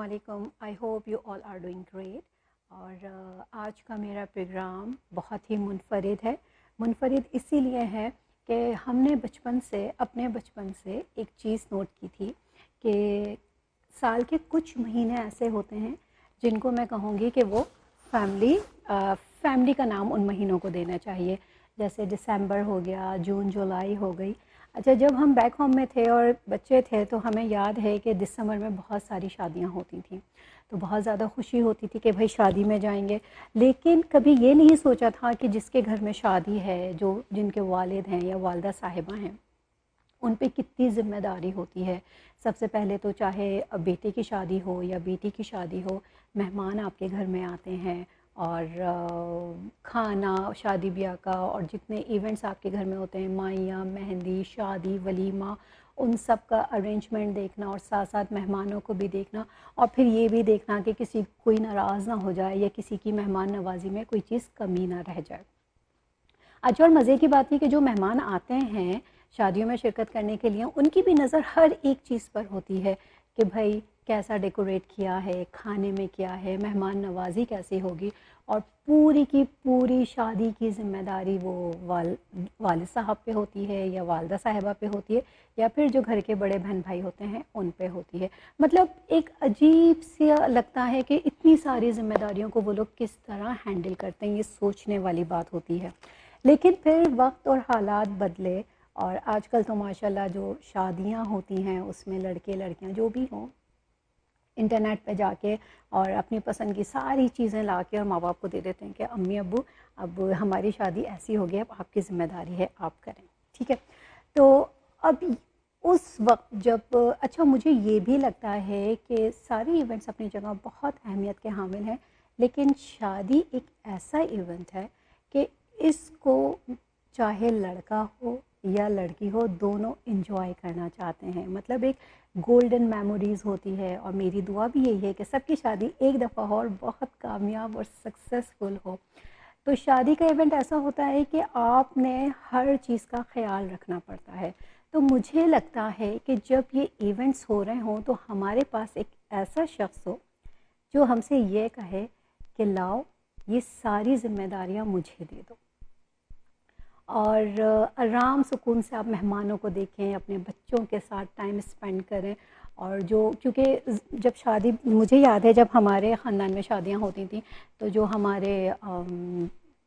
अस्सलामुअलैकुम। I hope you all are doing great. और आज का मेरा प्रोग्राम बहुत ही मुनफरिद है। मुनफरिद इसीलिए है कि हमने अपने बचपन से एक चीज़ नोट की थी कि साल के कुछ महीने ऐसे होते हैं जिनको मैं कहूँगी कि वो फैमिली का नाम उन महीनों को देना चाहिए। जैसे दिसंबर हो गया, जून जुलाई हो गई। अच्छा, जब हम बैक होम में थे और बच्चे थे तो हमें याद है कि दिसंबर में बहुत सारी शादियां होती थी, तो बहुत ज़्यादा खुशी होती थी कि भाई शादी में जाएंगे। लेकिन कभी ये नहीं सोचा था कि जिसके घर में शादी है, जो जिनके वालिद हैं या वालदा साहिबा हैं, उन पे कितनी ज़िम्मेदारी होती है। सबसे पहले तो चाहे बेटे की शादी हो या बेटी की शादी हो, मेहमान आपके घर में आते हैं और खाना शादी ब्याह का और जितने इवेंट्स आपके घर में होते हैं, माइयाँ, मेहंदी, शादी, वलीमा, उन सब का अरेंजमेंट देखना और साथ साथ मेहमानों को भी देखना और फिर ये भी देखना कि किसी कोई नाराज़ ना हो जाए या किसी की मेहमान नवाजी में कोई चीज़ कमी ना रह जाए। अच्छा, और मज़े की बात है कि जो मेहमान आते हैं शादियों में शिरकत करने के लिए, उनकी भी नज़र हर एक चीज़ पर होती है कि भाई कैसा डेकोरेट किया है, खाने में क्या है, मेहमान नवाजी कैसी होगी। और पूरी की पूरी शादी की ज़िम्मेदारी वो वालिद साहब पे होती है या वालदा साहिबा पे होती है या फिर जो घर के बड़े बहन भाई होते हैं उन पे होती है। मतलब एक अजीब सा लगता है कि इतनी सारी ज़िम्मेदारियों को वो लोग किस तरह हैंडल करते हैं, ये सोचने वाली बात होती है। लेकिन फिर वक्त और हालात बदले और आजकल तो माशाल्लाह जो शादियां होती हैं उसमें लड़के लड़कियां जो भी हों, इंटरनेट पे जाके और अपनी पसंद की सारी चीज़ें ला के और माँ बाप को दे देते हैं कि अम्मी अब्बू अब हमारी शादी ऐसी हो गई, अब आपकी ज़िम्मेदारी है, आप करें। ठीक है। तो अब उस वक्त जब अच्छा, मुझे ये भी लगता है कि सारे इवेंट्स अपनी जगह बहुत अहमियत के हामिल हैं, लेकिन शादी एक ऐसा इवेंट है कि इसको चाहे लड़का हो या लड़की हो, दोनों इंजॉय करना चाहते हैं। मतलब एक गोल्डन मेमोरीज होती है और मेरी दुआ भी यही है कि सबकी शादी एक दफ़ा हो और बहुत कामयाब और सक्सेसफुल हो। तो शादी का इवेंट ऐसा होता है कि आपने हर चीज़ का ख्याल रखना पड़ता है। तो मुझे लगता है कि जब ये इवेंट्स हो रहे हों तो हमारे पास एक ऐसा शख्स हो जो हमसे ये कहे कि लाओ ये सारी जिम्मेदारियां मुझे दे दो और आराम सुकून से आप मेहमानों को देखें, अपने बच्चों के साथ टाइम स्पेंड करें। और जो क्योंकि जब शादी, मुझे याद है जब हमारे ख़ानदान में शादियां होती थी तो जो हमारे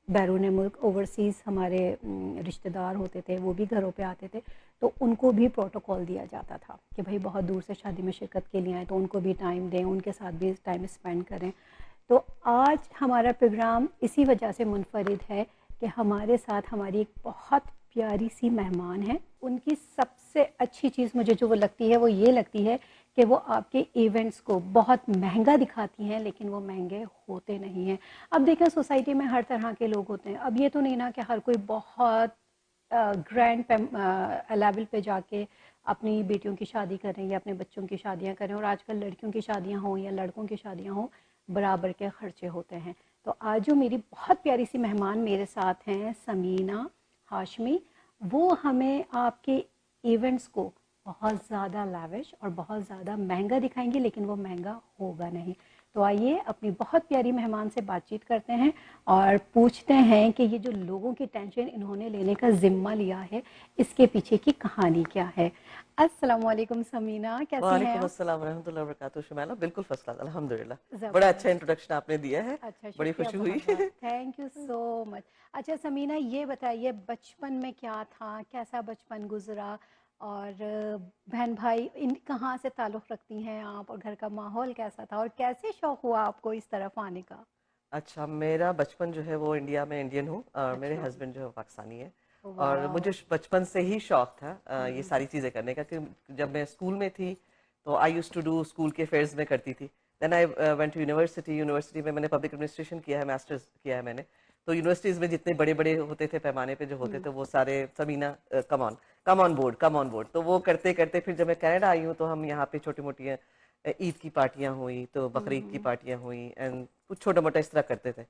बैरून मुल्क ओवरसीज़ हमारे रिश्तेदार होते थे वो भी घरों पे आते थे, तो उनको भी प्रोटोकॉल दिया जाता था कि भाई बहुत दूर से शादी में शिरकत के लिए आए तो उनको भी टाइम दें, उनके साथ भी टाइम स्पेंड करें। तो आज हमारा प्रोग्राम इसी वजह से मुनफरिद है कि हमारे साथ हमारी एक बहुत प्यारी सी मेहमान है। उनकी सबसे अच्छी चीज़ मुझे जो वो लगती है वो ये लगती है कि वो आपके इवेंट्स को बहुत महंगा दिखाती हैं, लेकिन वो महंगे होते नहीं हैं। अब देखें सोसाइटी में हर तरह के लोग होते हैं। अब ये तो नहीं ना कि हर कोई बहुत ग्रैंड लेवल पे जाके अपनी बेटियों की शादी करें या अपने बच्चों की शादियां करें। और आजकल लड़कियों की शादियां हों या लड़कों की शादियां हों, बराबर के खर्चे होते हैं। तो आज जो मेरी बहुत प्यारी सी मेहमान मेरे साथ हैं, समीना हाशमी, वो हमें आपके इवेंट्स को बहुत ज़्यादा लाविश और बहुत ज़्यादा महंगा दिखाएंगे, लेकिन वो महंगा होगा नहीं। तो आइए अपनी बहुत प्यारी मेहमान से बातचीत करते हैं और पूछते हैं कि ये जो लोगों की टेंशन इन्होंने लेने का ज़िम्मा लिया है, इसके पीछे की कहानी क्या है। अस्सलाम वालेकुम समीना, कैसी हैं वालेकुम आप? अस्सलाम वरहमतुल्लाहि वबरकातुहू। शुमैला बिल्कुल फर्स्ट क्लास, अल्हम्दुलिल्लाह। बड़ा अच्छा ज़बरदस्त। इंट्रोडक्शन आपने दिया है, अच्छा, बड़ी शुक्रिया खुशी हुई। बहुत बहुत, थैंक यू सो मच। अच्छा समीना, ये बताइए बचपन में क्या था, कैसा बचपन गुजरा और बहन भाई इन कहाँ से ताल्लुक़ रखती हैं आप और घर का माहौल कैसा था और कैसे शौक़ हुआ आपको इस तरफ आने का? अच्छा, मेरा बचपन जो है वो इंडिया में इंडियन हूँ और मेरे अच्छा। हस्बैंड जो है वो पाकिस्तानी है। और मुझे वाह। बचपन से ही शौक था ये हम्म। सारी चीज़ें करने का कि जब मैं स्कूल में थी तो I used to do school के फेयर्स में करती थी। Then I went to university. University में मैंने पब्लिक एडमिनिस्ट्रेशन किया है, मास्टर्स किया है मैंने। तो यूनिवर्सिटीज़ में जितने बड़े बड़े होते थे, पैमाने पे जो होते हम्म। थे, वो सारे Sameena come on board, come on board. तो वो करते करते फिर जब मैं कनाडा आई हूँ तो हम यहाँ पे छोटी मोटी ईद की पार्टियां हुई, तो बकरीद की हम्म। पार्टियां हुई एंड कुछ छोटा मोटा इस तरह करते थे।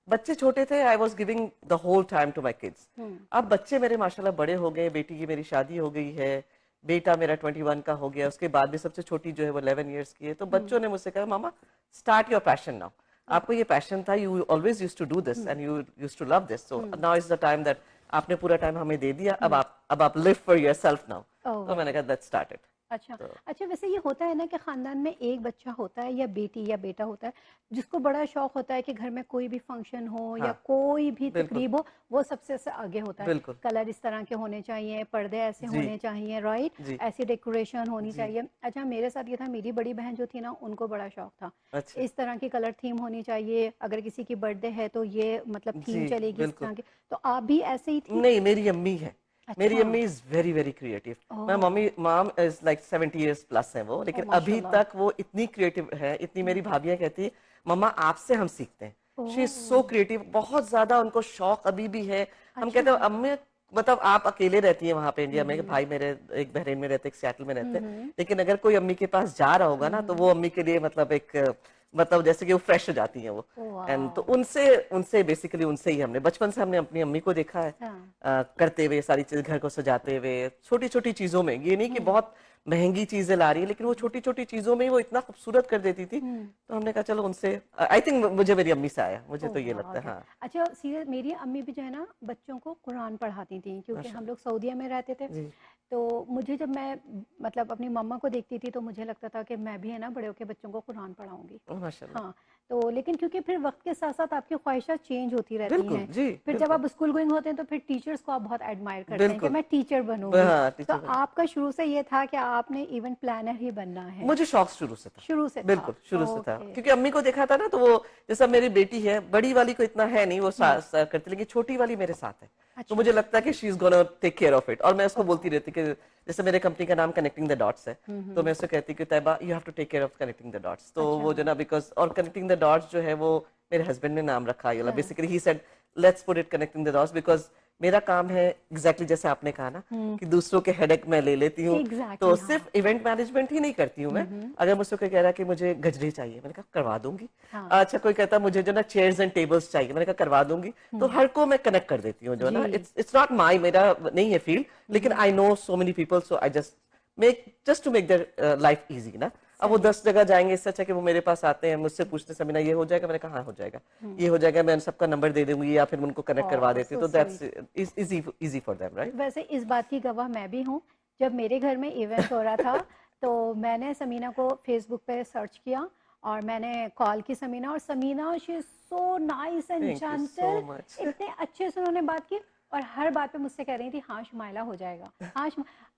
बच्चे छोटे थे, I was giving the whole time to my kids. Hmm. अब बच्चे मेरे माशाल्लाह बड़े हो गए, बेटी की मेरी शादी हो गई है, बेटा मेरा 21 का हो गया, उसके बाद भी सबसे छोटी जो है वो 11 इयर्स की है। तो बच्चों ने मुझसे कहा मामा स्टार्ट योर पैशन नाउ, आपको ये पैशन था, you always used to do this and you used to love this, so now is the time that आपने पूरा टाइम हमें दे दिया, अब आप लिव फॉर योरसेल्फ नाउ। तो मैंने कहा दैट्स स्टार्टेड। अच्छा अच्छा, वैसे ये होता है ना कि खानदान में एक बच्चा होता है या बेटी या बेटा होता है जिसको बड़ा शौक होता है कि घर में कोई भी फंक्शन हो या हाँ कोई भी बिल्कुल तकरीब हो, वो सबसे से आगे होता है। बिल्कुल। कलर इस तरह के होने चाहिए, पर्दे ऐसे जी होने चाहिए, राइट, जी ऐसी डेकोरेशन होनी जी। चाहिए। अच्छा, मेरे साथ ये था, मेरी बड़ी बहन जो थी ना, उनको बड़ा शौक था अच्छा इस तरह की कलर थीम होनी चाहिए, अगर किसी की बर्थडे है तो ये मतलब जी थीम चलेगी इस बिल्कुल। तरह की। तो आप भी ऐसे ही थी? नहीं, मेरी अम्मी है, मेरी अच्छा। अम्मी इज वेरी वेरी क्रिएटिव। मैं ओह। मम्मी mom is like 70 years plus है वो, ओ लेकिन अभी माशाल्लाह। तक वो इतनी क्रिएटिव है, इतनी मेरी भाभियां कहती है मम्मा आपसे हम सीखते हैं। She is so oh. Creative, बहुत ज्यादा उनको शौक अभी भी है। हम कहते अच्छा। हैं अम्मी, मतलब आप अकेले रहती हैं वहां पे इंडिया में, हम्म भाई मेरे एक बहरीन में रहते, एक सियाटल में रहते हैं, हम्म लेकिन अगर कोई अम्मी के पास जा रहा होगा ना तो वो अम्मी के लिए मतलब एक मतलब जैसे कि वो फ्रेश हो जाती हैं वो। एंड तो वाह। उनसे उनसे बेसिकली उनसे ही हमने बचपन से हमने अपनी अम्मी को देखा है हाँ। करते हुए सारी चीज, घर को सजाते हुए छोटी छोटी चीजों में, ये नहीं कि हम्म बहुत महंगी चीजें ला रही है, लेकिन वो छोटी छोटी चीजों में ही वो इतना खूबसूरत कर देती थी। हम्म। तो हमने कहा चलो उनसे, आई थिंक मुझे मेरी अम्मी से आया, मुझे ओह तो ये वाह, लगता है। हाँ अच्छा सीरियस, मेरी अम्मी भी जो है ना बच्चों को कुरान पढ़ाती थी, क्योंकि हम लोग माशाल्लाह। सऊदीया में रहते थे। जी तो मुझे, जब मैं मतलब अपनी मम्मा को देखती थी तो मुझे लगता था कि मैं भी है ना बड़े होकर बच्चों को कुरान पढ़ाऊंगी। माशाल्लाह। हाँ। तो लेकिन क्योंकि फिर वक्त के साथ साथ आपकी ख्वाहिशात चेंज होती रहती बिल्कुल हैं। जी फिर जब बिल्कुल आप स्कूल गोइंग होते हैं तो फिर टीचर्स को आप बहुत एडमायर करते हैं कि बिल्कुल। मैं टीचर बनूंगी। हाँ तो टीचर बन, आपका शुरू से ये था कि आपने इवेंट प्लानर ही बनना है? मुझे शौक शुरू से था, शुरू से था? बिल्कुल शुरू से था, ओके। क्योंकि अम्मी को देखा था ना, तो वो जैसा मेरी बेटी है, बड़ी वाली को इतना है नहीं वो हम्म। करती, लेकिन छोटी वाली मेरे साथ है। तो अच्छा। मुझे लगता है कि she is gonna take care of it, और मैं उसको बोलती ओह। रहती कि जैसे मेरे कंपनी का नाम कनेक्टिंग द डॉट्स है, तो हम्म। मैं उससे कहती कि Tayyaba you have to take care of connecting the dots. तो अच्छा। वो जो ना, बिकॉज और कनेक्टिंग द डॉट्स जो है वो मेरे हस्बैंड ने नाम रखा है, हाँ। Basically he said let's put it connecting the dots, because मेरा काम है एग्जैक्टली जैसे आपने कहा ना हम्म। कि दूसरों के हेडेक मैं ले लेती हूँ। तो एग्जैक्टली, हाँ। सिर्फ इवेंट मैनेजमेंट ही नहीं करती हूँ मैं, अगर मुझसे कोई कह रहा है कि मुझे गजरे चाहिए, मैंने कहा करवा दूंगी। हाँ। अच्छा कोई कहता है मुझे जो ना चेयर्स एंड टेबल्स चाहिए, मैंने कहा करवा दूंगी। तो हर को मैं कनेक्ट कर देती हूँ, जो जी। ना इट्स नॉट माई, मेरा नहीं है फील्ड, लेकिन I know so many people, so I just to make their life easy ना। अब वो सही। 10 जगह जाएंगे, इससे अच्छा कि वो मेरे पास आते हैं, मुझसे पूछते समीना ये हो जाएगा, मैंने कहा हाँ हो जाएगा, ये हो जाएगा, मैं सबका नंबर दे दूंगी या फिर उनको कनेक्ट करवा ओह देती हूँ, सो तो that's sweet. Easy easy for them, right. वैसे इस बात की गवाह मैं भी हूँ। जब मेरे घर में इवेंट हो रहा था तो मैंने समीना को फेसबुक पे सर्च किया और मैंने कॉल की समीना, और Sameena she is so nice and thank you so gentle, much. इतने अच्छे से उन्होंने बात की, और हर बात पे मुझसे कह रही थी हाँ शुमाइला हो जाएगा, हाँ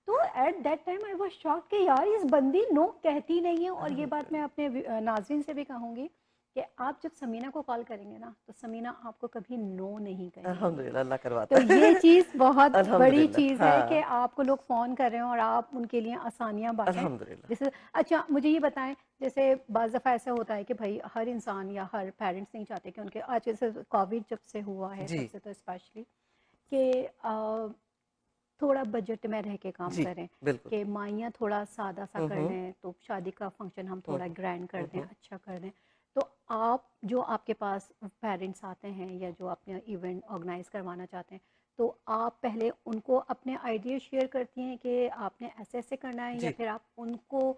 तो at that time I was shocked कि यार इस बंदी नो कहती नहीं है। और ये बात मैं अपने नाज़रीन से भी कहूँगी कि आप जब समीना को कॉल करेंगे ना तो समीना आपको कभी नो नहीं कहेंगी। अल्हम्दुलिल्लाह, अल्लाह तो करवाता ये है। चीज़ बहुत बड़ी अल्हम्दुलिल्लाह, चीज़ है कि हाँ आपको लोग फ़ोन कर रहे हो और आप उनके लिए आसानियाँ बांटें। अल्हम्दुलिल्लाह। जैसे अच्छा मुझे ये बताएं, जैसे बाज़ दफ़ा ऐसा होता है कि भाई हर इंसान या हर पेरेंट्स नहीं चाहते कि उनके, आज जैसे कोविड जब से हुआ है तब जी से तो स्पेशली कि थोड़ा बजट में रह के काम जी करें, बिल्कुल। कि माइयाँ थोड़ा सादा सा कर हम्म लें, तो शादी का फंक्शन हम थोड़ा हम्म ग्रैंड कर दें, हम्म। अच्छा कर दें। तो आप जो आपके पास पेरेंट्स आते हैं या जो अपने इवेंट ऑर्गेनाइज करवाना चाहते हैं, तो आप पहले उनको अपने आइडिया शेयर करती हैं कि आपने ऐसे ऐसे करना है, या जी फिर आप उनको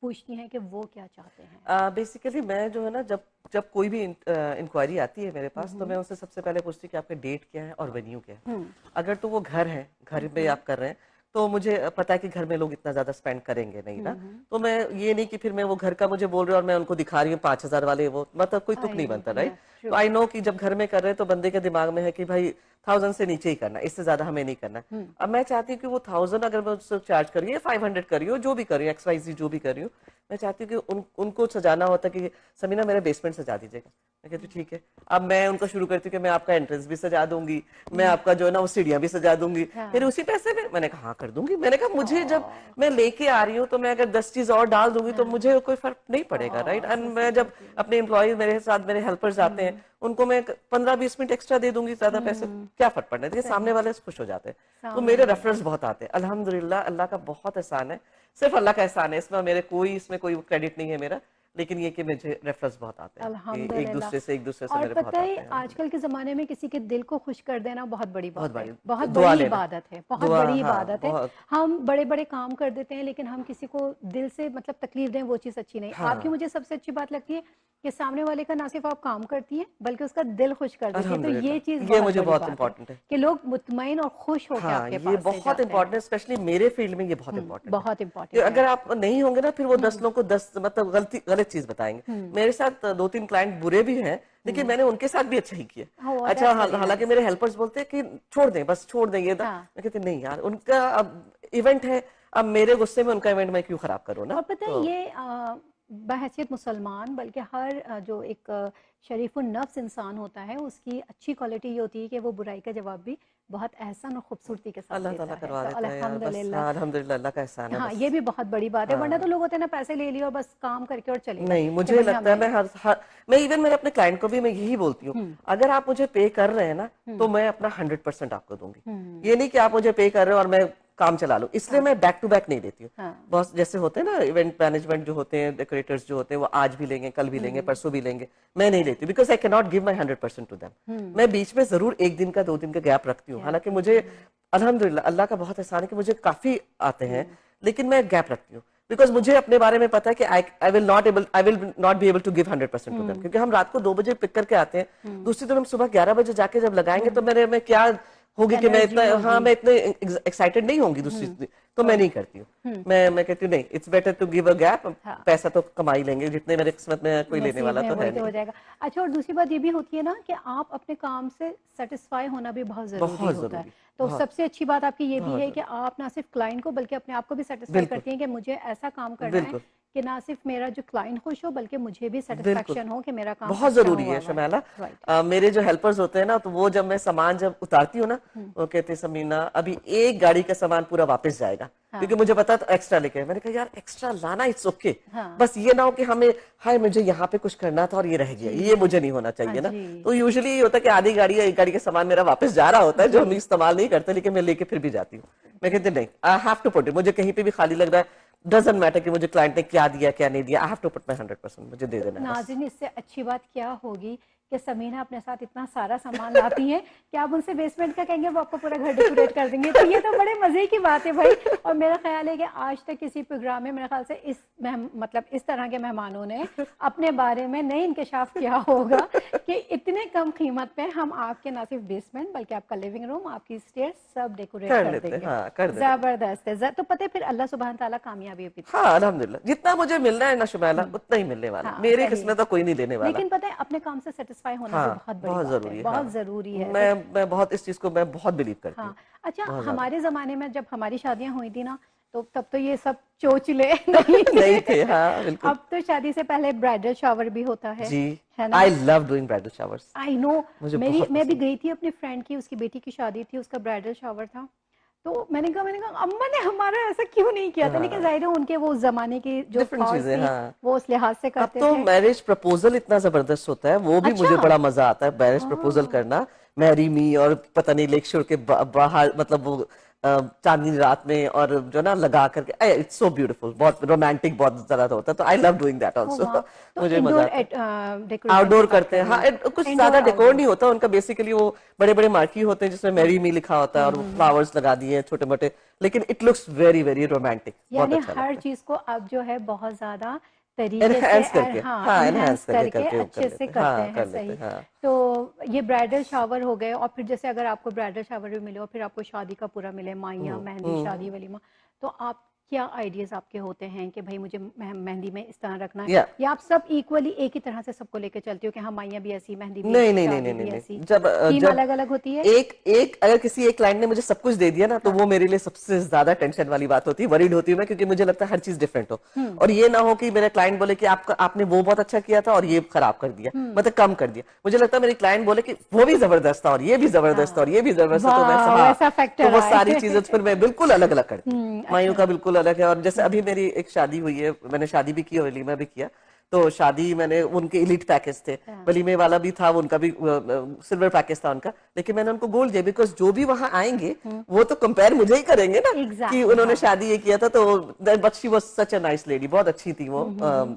पूछती हैं कि वो क्या चाहते हैं? बेसिकली मैं जो है ना, जब जब कोई भी इंक्वायरी आती है मेरे पास, तो मैं हम्म उनसे सबसे पहले पूछती हूँ कि आपका डेट क्या है और वेन्यू क्या है। हम्म अगर तो वो घर है, घर में आप कर रहे हैं, तो मुझे पता है कि घर में लोग इतना ज्यादा स्पेंड करेंगे नहीं ना। हम्म। तो मैं ये नहीं कि फिर मैं वो घर का मुझे बोल रहे और मैं उनको दिखा रही हूँ 5,000 वाले, वो मतलब कोई तुक आई नहीं नो, बनता, या राइट। तो ट्रू। आई नो कि जब घर में कर रहे हैं तो बंदे के दिमाग में है कि भाई 1,000 से नीचे ही करना, इससे ज्यादा हमें नहीं करना। हम्म। अब मैं चाहती हूँ कि वो 1,000 अगर मैं उससे चार्ज कर रही हूँ, 500 कर रही हूँ, जो भी कर रही हूँ, XYZ जो भी कर रही हूँ, मैं चाहती हूँ कि उनको सजाना होता कि समीना मेरा बेसमेंट सजा दीजिएगा। मैं कहती हूँ ठीक है। अब मैं उनको शुरू करती हूँ कि मैं आपका एंट्रेंस भी सजा दूंगी, मैं आपका जो है ना वो सीढ़ियां भी सजा दूंगी, फिर हाँ। उसी पैसे में मैंने कहा हाँ कर दूंगी। मैंने कहा मुझे जब ओह। मैं लेके आ रही हूँ तो मैं अगर 10 चीज और डाल दूंगी तो हाँ। मुझे कोई फर्क नहीं पड़ेगा, राइट। ओह एंड सो मैं स्वीट जब ऑफ यू। अपने एम्प्लॉय मेरे साथ मेरे हेल्पर्स आते हैं, उनको मैं 15-20 मिनट एक्स्ट्रा दे दूंगी, ज्यादा पैसे क्या फर्क पड़ना है, देखिए सही। सामने वाले खुश हो जाते हैं। तो सामने मेरे वाला रेफरेंस बहुत आते हैं, अल्हम्दुलिल्लाह, अल्लाह का बहुत एहसान है, सिर्फ अल्लाह का एहसान है, इसमें मेरे कोई इसमें कोई क्रेडिट नहीं है मेरा। लेकिन ये कि मुझे रेफरेंस बहुत आते हैं कि अल्हम्दुलिल्लाह। एक दूसरे से और मेरे बहुत पता है आते हैं। आजकल के ज़माने में किसी के दिल को खुश कर देना बहुत बड़ी बहुत बात है, बड़ी बहुत दुआ बड़ी लेना, इबादत है, बहुत दुआ, बड़ी हाँ इबादत है। बहुत, हम बड़े-बड़े काम कर देते हैं लेकिन हम किसी को दिल से मतलब तकलीफ दें वो चीज़ अच्छी नहीं। आपकी हाँ मुझे सबसे अच्छी बात लगती है कि सामने वाले का ना सिर्फ आप काम करती हैं बल्कि उसका दिल खुश कर देती हैं, तो ये चीज़ अल्हम्दुलिल्लाह, ये बहुत मुझे बड़ी बहुत बात है इम्पोर्टेंट है। कि लोग मुतमईन और खुश होके हाँ, आपके ये पास से बहुत जाते हैं। इम्पोर्टेंट है, स्पेशली मेरे फील्ड में ये बहुत इम्पोर्टेंट है। बहुत कि इम्पोर्टेंट है। अगर आप नहीं होंगे ना, फिर वो 10 हुँ, लोगों को 10 मतलब गलत चीज बताएंगे। हुँ, मेरे साथ 2-3 क्लाइंट बुरे भी हैं, लेकिन हुँ। मैंने उनके साथ भी अच्छा ही किया। ओह! अच्छा, दैट्स वेरी हालांकि नाइस। मेरे हेल्पर्स बोलते हैं कि छोड़ दें, बस छोड़ दें ये हाँ। मैं कहती नहीं यार, उनका अब इवेंट है, अब मेरे गुस्से में उनका इवेंट मैं क्यों खराब करूँ ना। और पता है तो ये बहैसियत मुसलमान बल्कि हर जो एक शरीफुन नफ्स इंसान होता है उसकी अच्छी क्वालिटी ये होती है कि वो बुराई का जवाब भी बहुत एहसन और खूबसूरती के साथ अल्लाह देता ताला है, करवा तो देता है यार, बस अल्हम्दुलिल्लाह। हाँ, अल्हम्दुलिल्लाह, अल्लाह का एहसान है हाँ, बस। ये भी बहुत बड़ी बात है, वरना तो हाँ, लोग होते हैं ना पैसे ले लिए और बस काम करके और चले गए नहीं, कि मुझे भाई लगता है हमें। मैं इवन मेरे अपने क्लाइंट को भी मैं यही बोलती हूँ, हुँ, अगर आप मुझे पे कर रहे हैं ना, तो हुँ, मैं अपना 100% आपको दूंगी। हुँ, ये नहीं कि आप मुझे पे कर रहे हो और मैं काम चला लूं, इसलिए हाँ, मैं बैक टू बैक नहीं देती हूँ। हाँ, बहुत जैसे होते हैं ना इवेंट मैनेजमेंट जो होते हैं, डेकोरेटर्स जो होते हैं, वो आज भी लेंगे, कल भी लेंगे, हुँ, परसों भी लेंगे, मैं नहीं लेती, because I can not give my 100% to them. हुँ, मैं बीच में जरूर 1 दिन का 2 दिन का गैप रखती हूँ, क्या हालांकि हुँ, मुझे अल्हम्दुलिल्लाह अल्लाह का बहुत एहसान है कि मुझे काफी आते हैं, हुँ, लेकिन मैं गैप रखती हूँ, बिकॉज मुझे अपने बारे में पता है कि I will not be able to give 100% to them, हुँ, क्योंकि हम रात को 2 बजे पिक करके आते हैं, हुँ, दूसरी दिन हम सुबह 11 बजे जाके जब लगाएंगे तो हुँ, मेरे में क्या होगी कि मैं एनर्जी इतना, हाँ, होगी। मैं इतने एक्साइटेड नहीं होंगी दूसरी हुँ, तो मैं राइट, नहीं करती हूँ। हुँ, मैं कहती हूँ नहीं, it's better to give a gap. हाँ। पैसा तो कमा ही लेंगे, जितने मेरे किस्मत में है, कोई लेने नसीब वाला में तो वही है तो हो नहीं। जाएगा। अच्छा और दूसरी बात ये भी होती है ना कि आप अपने काम से सैटिस्फाई होना भी बहुत ज़रूरी बहुत होता है। जरूरी, तो बहुत सबसे अच्छी बात आपकी ये भी बहुत है कि जरूरी, आप ना सिर्फ क्लाइंट को बल्कि अपने आप को भी सैटिस्फाई बिल्कुल, करती हैं कि मुझे ऐसा काम करना है बिल्कुल, कि ना सिर्फ मेरा जो क्लाइंट खुश हो बल्कि मुझे भी बिल्कुल, सैटिस्फैक्शन हो कि मेरा काम बहुत अच्छा जरूरी हुआ है हुआ है। शमैला। राइट। मेरे जो हेल्पर्स होते हैं ना, तो वो जब मैं सामान जब उतारती हूँ ना, हुँ, वो कहते हैं समीना अभी एक गाड़ी का सामान पूरा वापस जाएगा, क्योंकि हाँ, मुझे पता था एक्स्ट्रा लेके आए। मैंने कहा यार एक्स्ट्रा लाना इट्स ओके, हाँ। बस ये ना हो कि हमें हाय मुझे यहाँ पे कुछ करना था और ये रह गया, ये मुझे जी। नहीं होना हाँ चाहिए ना। जी। तो यूजुअली ये होता है कि आधी गाड़ी या एक गाड़ी का सामान मेरा वापस जा रहा होता है, जो हम जी। इस्तेमाल नहीं करते, लेकिन मैं लेके फिर भी जाती हूँ। मैं जी। कहती नहीं, I have to put it, मुझे कहीं पे भी खाली लग रहा है, डजंट मैटर कि मुझे क्लाइंट ने क्या दिया क्या नहीं दिया, I have to put my 100%, मुझे दे तो देना है बस। नाज़रीन इससे अच्छी बात क्या होगी कि समीना अपने साथ इतना सारा सामान लाती हैं कि आप उनसे बेसमेंट का कहेंगे वो आपको पूरा घर डेकोरेट कर देंगे, तो ये तो बड़े मज़े की बात है भाई। और मेरा ख्याल है कि आज तक किसी प्रोग्राम में मेरे ख्याल से मतलब इस तरह के मेहमानों ने अपने बारे में नहीं इंकशाफ किया होगा कि इतने कम कीमत पे हम आपके ना सिर्फ बेसमेंट बल्कि आपका लिविंग रूम, आपकी स्टेयर सब डेकोरेट कर कर लेते हैं, देंगे। हाँ कर देते हैं। ज़बरदस्त है। तो पता है फिर अल्लाह सुबहान ताला कामयाबी भी हाँ देता है। अल्हम्दुलिल्लाह, जितना मुझे मिलना है ना शुमैला, उतना ही मिलने वाला है, हाँ, मेरी सही है। किस्मत तो कोई नहीं देने वाला। लेकिन पता है अपने काम से सैटिस्फाई होना भी हाँ, बहुत बड़ी बहुत बात है, जरूरी है, बहुत हाँ। ज़रूरी है। सच। मैं बहुत इस चीज को मैं बहुत बिलीव करती हूँ, हाँ। अच्छा बहुत ज्यादा। हमारे ज़माने में जब हमारी शादियाँ हुई थी ना, तो तब तो ये सब चोचले नहीं नहीं थे। थे, हाँ बिल्कुल। अब तो शादी से पहले ब्राइडल शावर भी होता जी, है ना? I love doing bridal showers, I know. मुझे मेरी बहुत मैं भी पसंद। गई थी अपनी फ्रेंड की, उसकी बेटी की शादी थी, उसका ब्राइडल शावर था। तो मैंने कहा अम्मा ने हमारा ऐसा क्यों नहीं किया था? लेकिन हाँ, ज़ाहिर है उनके वो उस ज़माने की जो डिफरेंट थॉट्स चीजें, थी, हाँ। वो उस लिहाज से अब करते तो थे। मैरिज प्रपोजल इतना जबरदस्त होता है, वो भी अच्छा। मुझे बड़ा मजा आता है, मैरिज प्रपोजल ओह! करना, मैरी मी, और पता नहीं लेक शोर के बाहर, मतलब वो चांदनी रात में, और जो ना लगा करके, इट्स सो ब्यूटीफुल, बहुत रोमांटिक बहुत ज्यादा होता है, तो I love doing that oh also. वाह! तो मुझे मजा इंडोर आता है। डेकोरेशन की आउटडोर बात करते कर हैं, रही हाँ, हैं। कुछ इंडोर ज्यादा डेकोर आउटडोर। नहीं होता उनका, बेसिकली वो बड़े बड़े मार्की होते हैं जिसमें हुँ, मैरी मी लिखा होता है हुँ, और हुँ, हुँ। फ्लावर्स लगा दिए छोटे मोटे, लेकिन it looks very very romantic, बहुत यानी अच्छा हर लगता है। चीज़ को आप जो है बहुत ज़्यादा तरीके से एनहांस करके, हाँ, हाँ एनहांस एनहांस करके करके करके वो कर अच्छे से लेते हैं, करते हाँ हैं, कर लेते सही। हैं, हाँ। तो ये ब्राइडल शावर हो गए और फिर जैसे अगर आपको ब्राइडल शावर भी मिले और फिर आपको शादी का पूरा मिले, माइयाँ, मेहंदी, शादी, हम्म। वलीमा, तो आप क्या आइडियाज़ आपके होते हैं कि भई मुझे मेहंदी में इस तरह रखना है, या या आप सब इक्वली एक ही तरह से सबको लेके चलती हो कि हाँ, माइयाँ भी ऐसी, मेहंदी भी नहीं ऐसी, नहीं नहीं शादी नहीं भी नहीं ऐसी, नहीं, थीम जब अलग-अलग होती है? एक एक अगर किसी एक क्लाइंट ने मुझे सब कुछ दे दिया ना, तो हाँ। वो मेरे लिए सबसे ज्यादा टेंशन वाली बात होती है, वरीड होती हूँ मैं, क्योंकि मुझे लगता है हर चीज डिफरेंट हो, हुँ, और ये ना हो कि मेरा क्लाइंट बोले कि आपने वो बहुत अच्छा किया था और ये खराब कर दिया, हुँ। मतलब कम कर दिया। मुझे लगता है मेरी क्लाइंट बोले कि वो भी जबरदस्त था और ये भी जबरदस्त था और हाँ। ये भी जबरदस्त था, तो मैं वाह! हाँ, वैसा तो फैक्टर वो आए। सारी चीजें तो फिर मैं बिल्कुल अलग अलग करती हूँ। मायूं अच्छा। का बिल्कुल अलग है, और जैसे हुँ, अभी मेरी एक शादी हुई है, मैंने शादी भी की और वलीमा भी किया, तो शादी मैंने उनके एलिट पैकेज थे, वलीमे वाला भी था, उनका भी सिल्वर पैकेज था उनका, लेकिन मैंने उनको गोल्ड दिया बिकॉज जो भी वहां आएंगे वो तो कंपेयर मुझे ही करेंगे ना कि उन्होंने शादी ये किया था। तो but she was such a nice lady, बहुत अच्छी थी वो,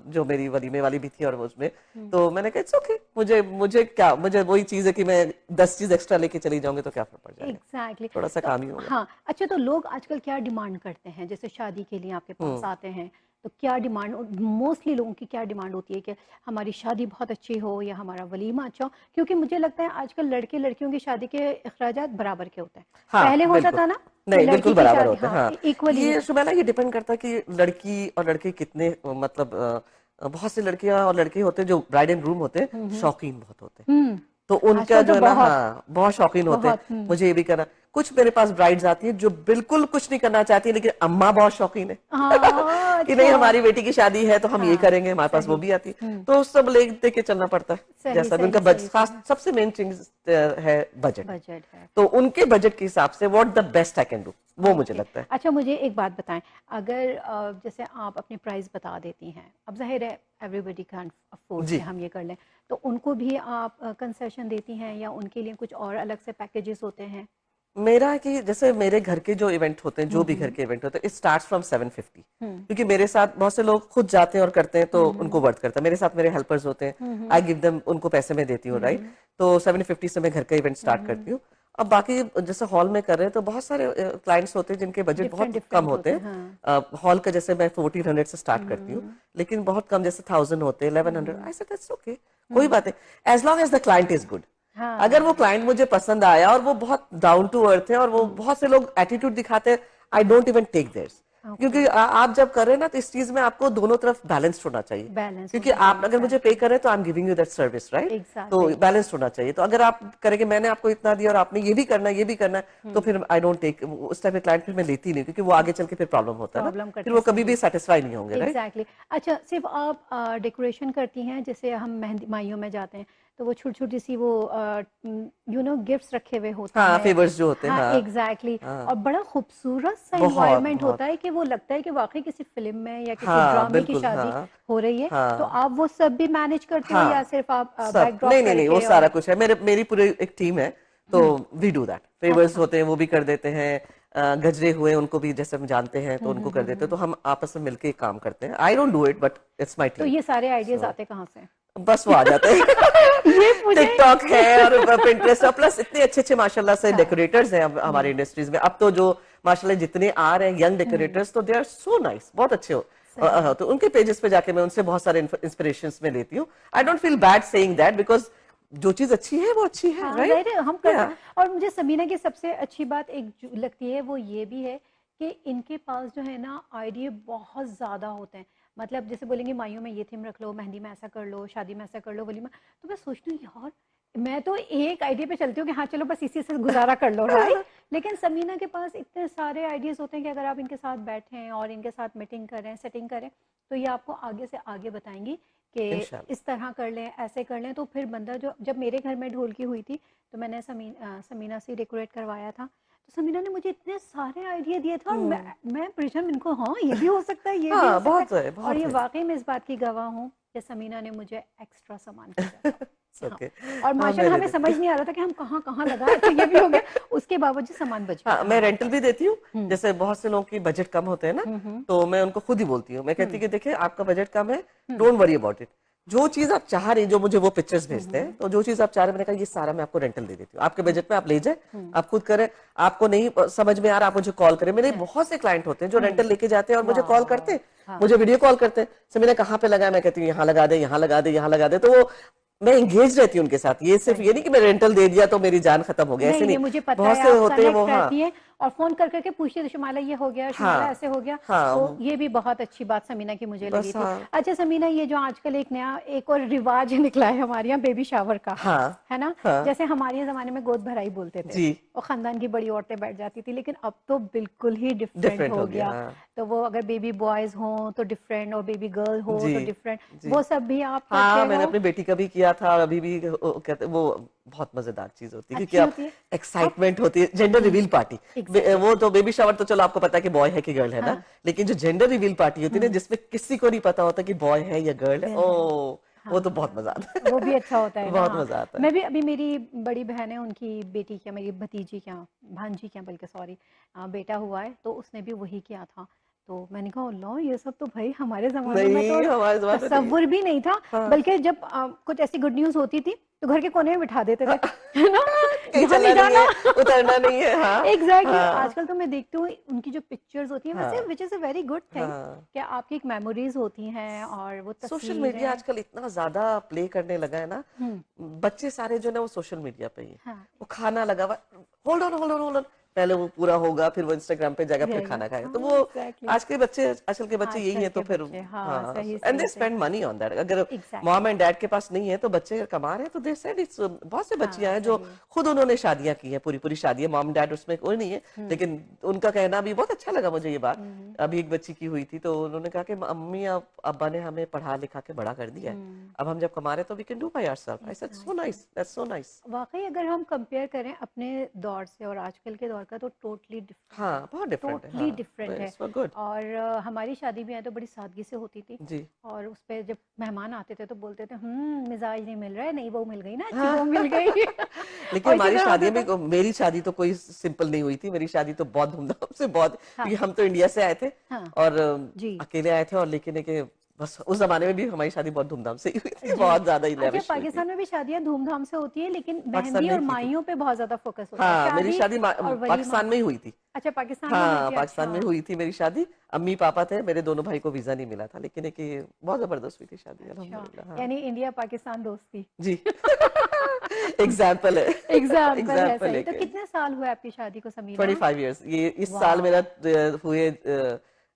जो मेरी वलीमे वाली भी थी और वो उसमें। तो मैंने कहा इट्स ओके, मुझे वही चीज है कि मैं 10 चीज एक्स्ट्रा लेके चली जाऊंगी तो क्या फर्क पड़ जाएगा। एग्जैक्टली थोड़ा सा काम ही होगा। हाँ, अच्छा, तो लोग आजकल क्या डिमांड करते हैं? जैसे शादी के लिए आपके पास आते हैं तो क्या डिमांड, मोस्टली लोगों की क्या डिमांड होती है कि हमारी शादी बहुत अच्छी हो या हमारा वलीमा अच्छा हो? क्योंकि मुझे लगता है आजकल लड़के लड़कियों की शादी के अखराजात बराबर के होते हैं। हाँ, पहले होता बिल्कुल। था ना कि नहीं, लड़की बिल्कुल की बराबर शादी होता है, हाँ हाँ। इक्वली। ये शुमेला, ये डिपेंड करता है कि लड़की और लड़के कितने मतलब बहुत सी लड़कियां और लड़के होते हैं जो ब्राइड एंड ग्रूम होते हैं, शौकीन बहुत होते हैं। हम्म। तो उनका आजकल जो तो है ना, बहुत हाँ, बहुत शौकीन होते हैं, बहुत मुझे ये भी करना। कुछ मेरे पास ब्राइड्स आती हैं जो बिल्कुल कुछ नहीं करना चाहती है, लेकिन अम्मा बहुत शौकीन है हाँ कि नहीं अच्छा हमारी बेटी की शादी है तो हम ये हाँ करेंगे, हमारे पास वो सही भी आती है। तो सब ले के चलना पड़ता है, सही जैसा भी उनका सही सही खास सही सबसे मेन चीज है बजट। बजट है। तो उनके बजट के हिसाब से what the best I can do, वो मुझे ओके, लगता है। अच्छा मुझे एक बात बताएं, अगर जैसे आप अपनी प्राइस बता देती हैं, अब जाहिर है एवरीबडी कैन अफोर्ड कि जी, हम ये कर लें, तो उनको भी आप कंसेशन देती हैं या उनके लिए कुछ और अलग से पैकेजेस होते हैं? मेरा है कि जैसे मेरे घर के जो इवेंट होते हैं, जो भी घर हम्म के इवेंट होते हैं, इट स्टार्ट्स फ्रॉम 750। हम्म क्योंकि मेरे साथ बहुत से लोग खुद जाते हैं और करते हैं तो उनको हम्म वर्थ करता है। मेरे साथ मेरे हेल्पर्स होते हैं, आई गिव देम, उनको पैसे मैं देती हूँ, राइट। तो 750 से मैं घर का इवेंट स्टार्ट करती हूँ। अब बाकी जैसे हॉल में कर रहे हैं तो बहुत सारे क्लाइंट्स होते हैं जिनके बजट डिफरेंट बहुत कम डिफरेंट होते होते हैं हाँ। हैं। हॉल का जैसे मैं 1400 से स्टार्ट करती हूँ, लेकिन बहुत कम जैसे 1000 होते हैं, 1100। आई सेड दैट्स ओके, कोई बात नहीं, as long as the client is good. अगर वो हाँ क्लाइंट मुझे पसंद आया और वो बहुत डाउन टू अर्थ है, और वो बहुत से लोग एटीट्यूड दिखाते हैं, I don't even take theirs. Okay, क्योंकि आप जब कर रहे हैं ना, तो इस चीज में आपको दोनों तरफ बैलेंस्ड होना चाहिए। बैलेंस क्योंकि होना आप चाहिए अगर मुझे पे एग्जैक्टली कर रहे हैं तो I am giving you that service, right. तो एग्जैक्टली। बैलेंस्ड होना चाहिए। तो अगर आप करेंगे मैंने आपको इतना दिया और आपने ये भी करना है, ये भी करना है, तो फिर आई डोंट टेक उस टाइप के क्लाइंट, फिर मैं लेती नहीं, क्योंकि वो आगे चल के फिर प्रॉब्लम होता है ना, प्रॉब्लम फिर करते वो हैं कभी भी सही सेटिस्फाई नहीं होंगे, राइट। एग्जैक्टली अच्छा, सिर्फ आप डेकोरेशन करती हैं? जैसे हम मेहंदी माइयों में जाते हैं तो वो छोटी छोटी सी वो गिफ्ट्स रखे हुए होते हाँ, हैं। फेवर्स जो होते हैं, हाँ हाँ। एग्जैक्टली, हाँ, और बड़ा खूबसूरत सा बहुत इन्वायरमेंट बहुत। होता है कि वो लगता है कि वाकई किसी फिल्म में या किसी हाँ, ड्रामे की बिल्कुल, शादी हाँ। हो रही है। तो हाँ, आप वो सब भी मैनेज करते हो या हाँ, सिर्फ आप सब बैकड्रॉप नहीं नहीं नहीं, वो करके सारा और? कुछ है, मेरी पूरी एक टीम है। तो वी डू दैट, फेवर्स अच्छा होते हैं वो भी कर देते हैं, गजरे हुए उनको भी जैसे हम जानते हैं तो उनको कर देते हैं। तो हम आपस में मिलके काम करते हैं। I don't do it, but it's my तो टीम। ये सारे आइडियाज सो आते कहाँ से? बस वो आ जाते हैं ये मुझे टिकटॉक है और पिंटरेस्ट, और प्लस इतने अच्छे अच्छे माशाल्लाह से हाँ डेकोरेटर्स हैं अब हमारे इंडस्ट्रीज में। अब तो जो माशाल्लाह जितने आ रहे हैं यंग डेकोरेटर्स, तो दे आर सो नाइस, बहुत अच्छे हो। सही तो उनके पेजेस पे जाके मैं उनसे बहुत सारे इंस्पिरेशंस में लेती हूँ। I don't feel bad saying that, because जो चीज अच्छी है वो अच्छी है, हाँ राइट। जाहिर है हम कर या सकते। और मुझे समीना की सबसे अच्छी बात एक जो लगती है वो ये भी है कि इनके पास जो है ना आइडिया बहुत ज़्यादा होते हैं। मतलब जैसे बोलेंगे माइयों में ये थीम रख लो, मेहंदी में ऐसा कर लो, शादी में ऐसा कर लो, वलीमा। तो मैं सोचती हूँ यार, मैं तो एक आइडिया पे चलती हूँ कि हाँ चलो बस इसी से गुजारा कर लो, राइट। लेकिन समीना के पास इतने सारे आइडियाज होते हैं कि अगर आप इनके साथ बैठें और इनके साथ मीटिंग करें, सेटिंग करें, तो ये आपको आगे से आगे बताएंगी कि इंशाल्लाह। इस तरह कर लें, ऐसे कर लें। तो फिर बंदा जो, जब मेरे घर में ढोल की हुई थी तो मैंने समीना से डेकोरेट करवाया था, तो समीना ने मुझे इतने सारे आइडिया दिए थे और मैं परेशान, इनको हाँ ये भी हो सकता है, ये भी हो हाँ, सकता है। बहुत है, और बहुत ये है। वाकई में इस बात की गवाह हूँ कि समीना ने मुझे एक्स्ट्रा सामान भेजा था। हाँ, ओके। और हाँ, माशाल्लाह मेरे हमें लिए समझ नहीं आ रहा था कि हम कहाँ कहाँ लगाएं, तो ये भी हो गया। उसके बावजूद सामान बच गया हाँ, था मैं हमारे रेंटल पास। भी देती हूँ। हम्म जैसे बहुत से लोगों की बजट कम होते हैं ना, हम्म तो मैं उनको खुद ही बोलती हूँ, मैं कहती हम्म हूँ कि देखिए आपका बजट कम है, हम्म डोंट वरी अबाउट इट। जो चीज आप चाह रही, जो मुझे वो पिक्चर्स भेजते हैं, हम्म तो जो चीज आप चाह रहे हैं, मैंने कहा ये सारा मैं आपको रेंटल दे देती हूँ, आपके बजट में आप ले जाए, हम्म आप खुद करें। आपको नहीं समझ में आ रहा, आप मुझे कॉल करें। मेरे है, बहुत से क्लाइंट होते हैं जो हम्म रेंटल लेके जाते हैं और मुझे कॉल करते वाह हैं, हाँ मुझे वीडियो कॉल करते हैं। से मैंने कहाँ पे लगाया, मैं कहती हूँ यहाँ लगा दे, यहाँ लगा दे, यहाँ लगा दे। तो वो मैं एंगेज रहती हूँ उनके साथ। ये सिर्फ ये सही। नहीं कि मैं रेंटल दे दिया तो मेरी जान खत्म हो गया, ऐसे नहीं नहीं नहीं। मुझे पता बहुत है से आप होते हैं वो, कनेक्ट हाँ। रहती हैं और फोन कर करके पूछती है शुमाला ये हो गया, शुमाला हाँ, ऐसे हो गया। हाँ, तो ये भी बहुत अच्छी बात समीना की मुझे लगी बस, थी। हाँ। अच्छा समीना, ये जो आजकल एक नया एक और रिवाज निकला है हमारे यहाँ, बेबी शावर का, हाँ, है ना। हाँ, जैसे हमारे जमाने में गोद भराई बोलते थे जी, और खानदान की बड़ी औरतें बैठ जाती थी, लेकिन अब तो बिल्कुल ही डिफरेंट डिफरेंट हो हो गया, गया। हाँ। तो वो अगर बेबी बॉयज हों तो डिफरेंट और बेबी गर्ल हो जी, तो डिफरेंट, जी। वो सब भी आप करते हाँ, मैंने हो? अपनी बेटी का भी किया था और अभी भी कहते वो बहुत मजेदार चीज होती है, अच्छी क्योंकि आप होती है। एक्साइटमेंट होती है, जेंडर रिवील पार्टी। Exactly. वो तो बेबी शावर तो चलो आपको पता है कि बॉय है कि गर्ल है ना, हाँ। लेकिन जो जेंडर रिवील पार्टी होती है ना, जिसमें किसी को नहीं पता होता कि बॉय है या गर्ल है, बिल्कुल। ओ वो तो बहुत मजा हाँ, आता वो भी अच्छा होता है। है ना। बहुत हाँ, मजा आता है। मैं भी अभी, मेरी बड़ी बहन है, उनकी बेटी क्या, मेरी भतीजी क्या, भांजी क्या बल्कि, सॉरी, बेटा हुआ है, तो उसने भी वही किया था। तो मैंने कहा अल्लाह, ये सब तो भाई हमारे ज़माने में तो नहीं, हमारे जमाने में नहीं है। तसव्वुर भी नहीं था। हाँ। बल्कि जब कुछ ऐसी गुड न्यूज़ होती थी तो घर के कोने में बिठा देते थे, है ना? कहीं यहाँ नहीं चलना नहीं जाना। है, उतरना नहीं है। हाँ एग्जैक्टली। हाँ आजकल तो मैं देखती हूँ उनकी जो पिक्चर्स होती हैं, वैसे हाँ which is a very good thing, हाँ। कि आपकी एक मेमोरीज होती हैं और वो सोशल मीडिया तस्वीरें। आजकल इतना ज्यादा प्ले करने लगा है ना, हम्म। बच्चे सारे जो ना वो सोशल मीडिया पे ही हैं। हाँ। वो खाना लगा हुआ, hold on hold on hold on, पहले वो पूरा होगा, फिर वो इंस्टाग्राम पे जाएगा, फिर जाएगा, खाना खाएगा। तो हाँ वो एग्जैक्टली। आज के बच्चे, आजकल के बच्चे यही आजकल हैं, तो के फिर बच्चे, हाँ हाँ, सही एंड दे सही सही। Spend money on that. अगर एग्जैक्टली। मॉम एंड डैड के पास नहीं है तो बच्चे अगर कमा रहे हैं तो दे सेड इट्स, बहुत से हाँ बच्चियां हैं जो सही। खुद उन्होंने शादियां की हैं, पूरी पूरी शादियां, मॉम डैड उसमें कोई नहीं है, लेकिन उनका कहना भी बहुत अच्छा लगा मुझे ये बात। हम्म। अभी एक बच्ची की हुई थी तो उन्होंने कहा कि अम्मी अब्बा ने हमें पढ़ा लिखा के बड़ा कर दिया है, अब हम जब कमा रहे हैं तो we can do by ourselves. I said so exactly. Nice, that's so nice. वाकई अगर हम कंपेयर करें अपने दौर से और आजकल के दौर का, तो टोटली डिफरेंट है। हाँ बहुत डिफरेंट है। टोटली हाँ, डिफरेंट है। It's for good. और हमारी शादी भी है तो बड़ी सादगी से होती थी। जी। और उस पे जब मेहमान आते थे तो बोलते थे, मिजाज नहीं मिल रहा है, नई बहू मिल गई ना, अच्छी हाँ। बहू मिल गई। लेकिन और इसी हमारी तरह होता शादी था। में, मेरी शादी तो कोई सिंपल नहीं हुई थी, मेरी शादी तो बहुत धूमधाम से, बहुत, हाँ। क्योंकि हम तो इंडिया से आए थे हाँ। और जी। अकेले आए थे, और लेकिन है कि बस उस जमाने में भी हमारी शादी बहुत धूमधाम से ही हुई थी, जी। बहुत ज्यादा ही अच्छा, लेविश हुई थी। पाकिस्तान में भी शादियां धूमधाम से होती है, लेकिन पाकिस्तान मेहंदी में और ही की थी। माइयों पे बहुत ज्यादा फोकस होता है, हाँ, मेरी शादी शादी और वलीमा। पाकिस्तान में ही हुई थी। अच्छा, पाकिस्तान में हुई हाँ, थी, पाकिस्तान में अच्छा। हुई थी मेरी शादी। अम्मी पापा थे, मेरे दोनों भाई को वीजा नहीं मिला था, लेकिन है कि बहुत जबरदस्त हुई थी शादी, अच्छा, अल्हम्दुलिल्लाह। हाँ यानी इंडिया पाकिस्तान दोस्ती। जी। एग्जाम्पल है। एग्जाम्पल है, एग्जाम्पल सही। है तो कि कितने साल हुए आपकी शादी को, समीरा? 25 years, ये इस साल मेरा वाह। हुए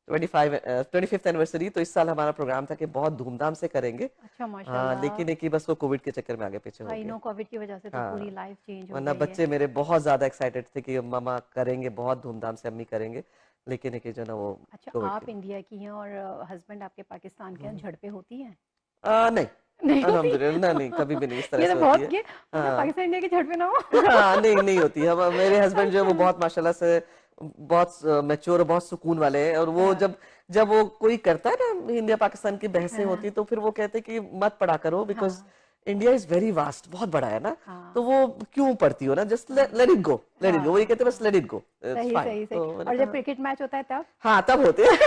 25th एनिवर्सरी, तो इस साल हमारा प्रोग्राम था कि बहुत धूमधाम से करेंगे। अच्छा, हाँ, माशाल्लाह। लेकिन है कि बस वो कोविड के चक्कर में आगे पीछे हो आई गया। नो, कोविड की वजह से तो पूरी हाँ, लाइफ चेंज हो वरना गई है। बच्चे मेरे बहुत ज्यादा एक्साइटेड थे कि मामा करेंगे, बहुत धूमधाम से अम्मी करेंगे, लेकिन है कि जो ना वो अच्छा, कोविड की। आप इंडिया की हैं और हस्बैंड आपके पाकिस्तान के हैं, झड़पें होती हैं? नहीं, नहीं होती। अल्हम्दुलिल्लाह नहीं, कभी भी नहीं इस तरह ये तो से होती बहुत है। ये, मतलब हाँ पाकिस्तान इंडिया की झड़पें ना हो। हाँ, नहीं नहीं होती। हम, मेरे हस्बैंड जो है वो अच्छा। बहुत माशाल्लाह से बहुत मैच्योर और बहुत सुकून वाले हैं, और वो हाँ। जब जब वो कोई करता है ना, इंडिया पाकिस्तान की बहसें हाँ। होती, तो फिर वो कहते हैं कि मत पढ़ा करो, बिकॉज हाँ। इंडिया इज वेरी वास्ट, बहुत बड़ा है ना, तो हाँ। वो क्यों पढ़ती हो ना, जस्ट हाँ। Let it go, let it go, वो ये हाँ। कहते हैं बस हाँ। लेट इट गो, इट्स सही फाइन। सही सही। तो मैंने और जब कहा क्रिकेट मैच होता है तब? हाँ, तब होते हैं।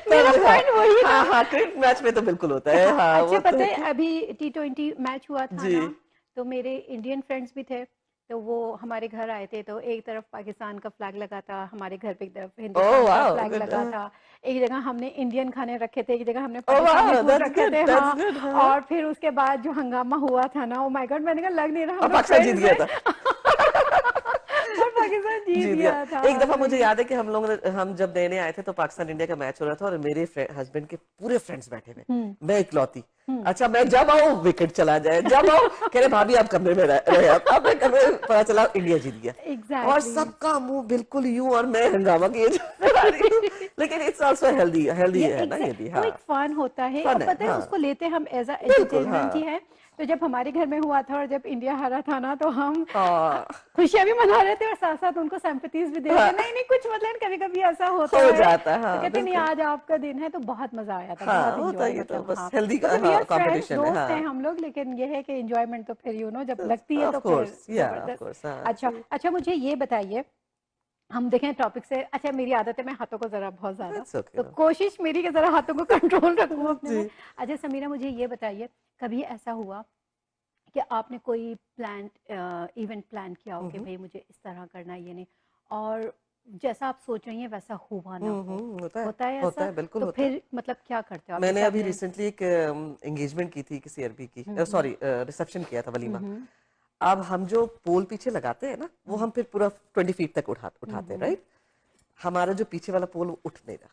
मेरा तब हाँ पॉइंट वही था। हाँ हाँ, क्रिकेट मैच में तो बिल्कुल होता है, हाँ, हाँ अच्छा, वो तो पता है है कि अभी T20 मैच हुआ था जी। ना, तो मेरे इंडियन फ्रेंड्स भी थे, तो वो हमारे घर आए थे, तो एक तरफ पाकिस्तान का फ्लैग लगा था, हमारे घर पे एक तरफ ओह हिंदुस्तान का वाओ, फ्लैग गुड। लगा था। एक जगह हमने इंडियन खाने रखे थे, एक जगह हमने ओह पाकिस्तानी वाओ, फूड दैट्स रखे गुड, थे, दैट्स हाँ। गुड। हाँ, और फिर उसके बाद जो हंगामा हुआ था ना, ओ माय गॉड, मैंने कहा लग नहीं रहा हम और लोग पाकिस्तान जीत फ्रेंड्स गया हैं। था। और पाकिस्तान जीत जीत गया। गया था, एक दफा मुझे लेकिन याद है कि हम जब नए नए आए थे तो पाकिस्तान इंडिया का मैच हो रहा था, और मेरे हस्बैंड के पूरे फ्रेंड्स बैठे हुए, मैं इकलौती। अच्छा, मैं जब आऊं विकेट चला जाए, जब आऊं कह रहे भाभी आप कमरे में रहे, अब मैं कमरे में, पता चला इंडिया जीत गया, और एग्जैक्टली। सबका मुंह बिल्कुल यूं, और मैं हंगामा किए जा रही हूँ। लेकिन इट्स ऑल्सो हेल्दी, हेल्दी ये है ना ये भी। वो हाँ, एक फन होता है, और फन है। पता है हाँ, उसको लेते हम एज अ बिल्कुल। एंटरटेनमेंट ही हाँ है। तो जब हमारे घर में हुआ था और जब इंडिया हारा था ना, तो हम हाँ खुशियां भी मना रहे थे और साथ साथ उनको सिंपैथीज भी दे रहे थे, हाँ, नहीं नहीं कुछ मतलब कभी कभी ऐसा होता हो है, जाता है। तो हाँ कहते नहीं बिल्कुल। आज आपका दिन है, तो बहुत मजा आया था, हाँ, बहुत होता इंजॉय, ही है, तो मतलब बस हाँ। हेल्दी मतलब वी हाँ आर फ्रेंड्स, कंपटीशन है। दोस्त हैं हाँ, हम लोग, लेकिन ये है कि एंजॉयमेंट तो फिर जब लगती है ऑफ तो फिर कोर्स, या ऑफ जबरदस्त। कोर्स। हाँ अच्छा सही। अच्छा, मुझे ये बताइए, हम देखें टॉपिक से, अच्छा मेरी आदत है मैं हाथों को जरा बहुत ज्यादा, दैट्स ओके। तो कोशिश मेरी कि जरा हाथों को कंट्रोल रखूं अपने जी। में। अच्छा समीरा, मुझे ये बताइए, कभी ऐसा हुआ कि आपने कोई इवेंट प्लान किया हो कि भाई मुझे इस तरह करना है, ये नहीं, और जैसा आप सोच रही हैं वैसा हुआ ना हो? होता है, होता है होता ऐसा? है, बिल्कुल तो होता है। फिर मतलब क्या करते हो आप, मैंने जैसे अभी आपने? रिसेंटली एक एंगेजमेंट की थी किसी अरबी की, हम्म। सॉरी रिसेप्शन किया था, वलीमा। हम्म। अब हम जो पोल पीछे लगाते हैं ना, वो हम फिर पूरा 20 फीट तक उठाते हैं, हम्म। राइट। हमारा जो पीछे वाला पोल वो उठ नहीं रहा,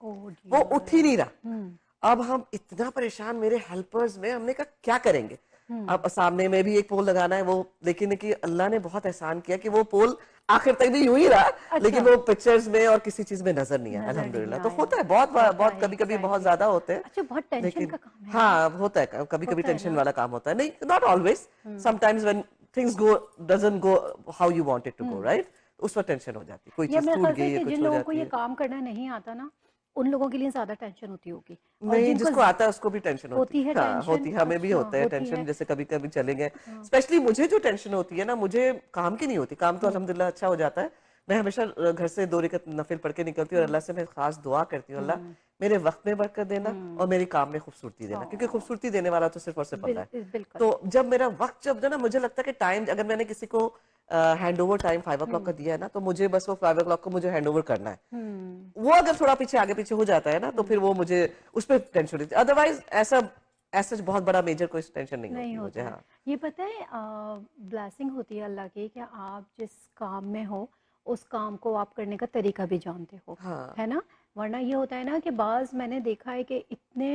ओह वो उठ ही डियर। नहीं रहा। अब हम इतना परेशान, मेरे हेल्पर्स में, हमने कहा क्या करेंगे। हम्म। अब सामने में भी एक पोल लगाना है वो, लेकिन कि अल्लाह ने बहुत एहसान किया कि वो पोल आखिर तक भी यूं ही रहा, अच्छा। लेकिन वो पिक्चर्स में और किसी चीज में नजर नहीं आया नजर नहीं अल्हम्दुलिल्लाह। तो आया। होता है बहुत होता बहुत, है, कभी कभी बहुत एग्जैक्टली। ज्यादा होते हैं, अच्छा, बहुत टेंशन लेकिन का काम है ना। हाँ होता है, कभी कभी होता है टेंशन ना। वाला काम होता है, नहीं not always, sometimes when things go doesn't go how you want it to go, right, उस वक्त टेंशन हो जाती है, कोई ये चीज मेरे टूट ख्याल से गई है, कि जिन कुछ हो लोगों को जाती ये है। काम करना नहीं आता ना, उन लोगों के लिए ज्यादा टेंशन होती होगी। और नहीं, जिनको जिसको आता है उसको भी टेंशन होती होती है, है हाँ टेंशन, होती है, हमें भी अच्छा होता है होती टेंशन, है। जैसे कभी कभी चले गए। हाँ। स्पेशली मुझे जो टेंशन होती है ना, मुझे काम की नहीं होती, काम तो अल्हम्दुलिल्लाह अच्छा हो जाता है। मैं हमेशा घर से 2 रकात नफिल पढ़ के निकलती हूँ और अल्लाह से मैं खास दुआ करती हूँ, अल्लाह मेरे वक्त में बरकत देना और मेरे काम में खूबसूरती देना, क्योंकि हाँ, खूबसूरती देने वाला तो सिर्फ और सिर्फ अल्लाह है। बिल्कुल। तो जब मेरा वक्त, जब जो ना मुझे लगता है कि टाइम, अगर मैंने किसी को हैंड ओवर टाइम 5 o'clock का दिया है ना, तो मुझे बस वो 5 o'clock को मुझे हैंड ओवर करना है। वो अगर थोड़ा पीछे आगे पीछे हो जाता है ना, तो फिर वो मुझे उस पर टेंशन होती है, अदरवाइज ऐसा ऐसा बहुत बड़ा मेजर कोई टेंशन नहीं नहीं होती मुझे। होता है। हाँ ये पता है, ब्लेसिंग होती है अल्लाह की कि आप जिस काम में हो उस काम को आप करने का तरीका भी जानते हो, हाँ। है ना। वरना ये होता है ना कि बाज़ मैंने देखा है कि इतने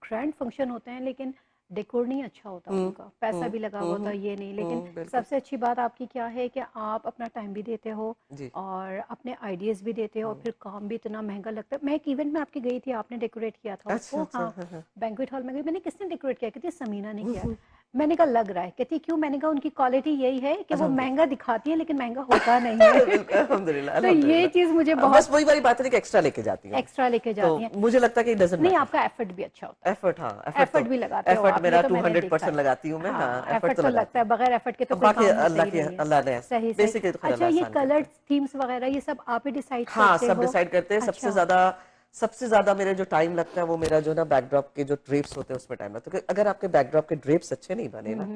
ग्रैंड फंक्शन होते हैं लेकिन डेकोर नहीं अच्छा होता हम्म उनका, पैसा भी लगा हुआ होता है, ये नहीं। लेकिन बिल्कुल। सबसे अच्छी बात आपकी क्या है कि आप अपना टाइम भी देते हो जी। और अपने आइडियाज़ भी देते हो, और फिर काम भी इतना महंगा लगता है। मैं एक इवेंट में आपकी गई थी, आपने डेकोरेट किया था अच्छा उसको, अच्छा, हाँ, हाँ हाँ। बैंक्वेट हॉल में गई। मैंने, किसने डेकोरेट किया? कहती है समीना ने किया है। मैंने कहा लग रहा है। कहती क्यों? मैंने कहा उनकी क्वालिटी यही है कि वो अल्हम्दुलिल्लाह। महंगा दिखाती है लेकिन महंगा होता नहीं है। बिल्कुल, अल्हम्दुलिल्लाह तो ये चीज़ मुझे अल्हम्दुलिल्लाह। बस बहुत वही वाली बात है कि एक्स्ट्रा लेके जाती हूँ, एक्स्ट्रा लेके तो जाती हैं। मुझे लगता है कि डजंट नहीं, मैटर। आपका एफर्ट भी अच्छा होता है। एफर्ट, हाँ एफर्ट तो, एफर्ट भी लगाते हो एफर्ट आप, ये मेरा तो मैंने देखा 200% है। लगाती हूँ मैं, हाँ हाँ, एफर्ट एफर्ट तो तो लगाती लगता है, हूँ। बगैर एफर्ट के तो अब कोई बाकी काम होता अल्लाह ही की, नहीं है। अल्लाह ने सही सही। बेसिकली तो खुद अच्छा, अल्लाह ये आसान करता कलर्स, है। थीम्स वगैरह ये सब आप ही डिसाइड हाँ करते सब हो? डिसाइड करते हैं। सबसे अच्छा। ज्यादा, सबसे ज्यादा मेरे जो टाइम लगता है वो मेरा जो ना बैकड्रॉप के जो ड्रेप्स होते हैं उसमें टाइम लगता है, क्योंकि अगर आपके बैकड्रॉप के ड्रेप्स अच्छे नहीं बने ना,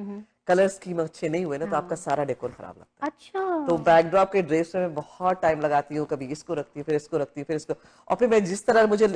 कलर स्कीम अच्छे नहीं हुए ना, तो आपका हाँ। सारा डेकोर खराब लगता है। अच्छा। तो बैकड्रॉप के ड्रेप्स में मैं बहुत टाइम लगाती हूँ, कभी इसको रखती हूँ, फिर इसको रखती हूँ, फिर इसको, और फिर मैं जिस तरह मुझे,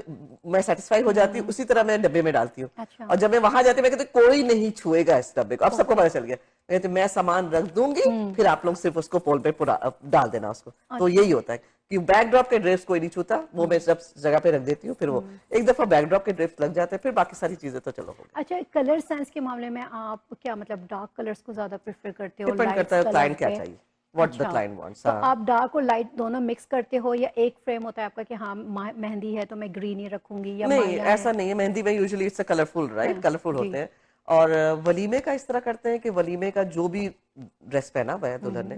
मैं सेटिस्फाई हो जाती हूँ उसी तरह मैं डब्बे में डालती हूँ। अच्छा। और जब मैं वहां जाती हूँ मैं कहती हूँ कोई नहीं छुएगा इस डब्बे को, अब सबको ओके। पता चल गया। मैं कहती हूँ, मैं सामान रख दूंगी, फिर आप लोग सिर्फ उसको पोल पे डाल देना उसको। तो अच्छा। यही होता है कि बैकड्रॉप के ड्रेप्स कोई नहीं छूता, वो मैं सब जगह पे रख देती हूँ, फिर वो एक दफा बैकड्रॉप के ड्रेप्स लग जाते हैं, फिर बाकी सारी चीजें तो चलो हो गई। अच्छा, कलर सेंस के मामले में आप क्या, मतलब डार्क कलर्स को ज़्यादा प्रेफर करते हो डिपेंड करता लाइट्स है कलर क्लाइंट क्या पे? चाहिए, व्हाट द अच्छा, क्लाइंट वांट्स। तो हाँ आप डार्क और लाइट दोनों मिक्स करते हो, या एक फ्रेम होता है आपका कि हाँ मेहंदी है तो मैं ग्रीन ही रखूंगी, या नहीं, माया है? ऐसा नहीं है। मेहंदी में यूजुअली इट्स कलरफुल, राइट, हाँ कलरफुल जी। होते हैं। और वलीमे का इस तरह करते हैं कि वलीमे का जो भी ड्रेस पहना हुआ है दुल्हन ने,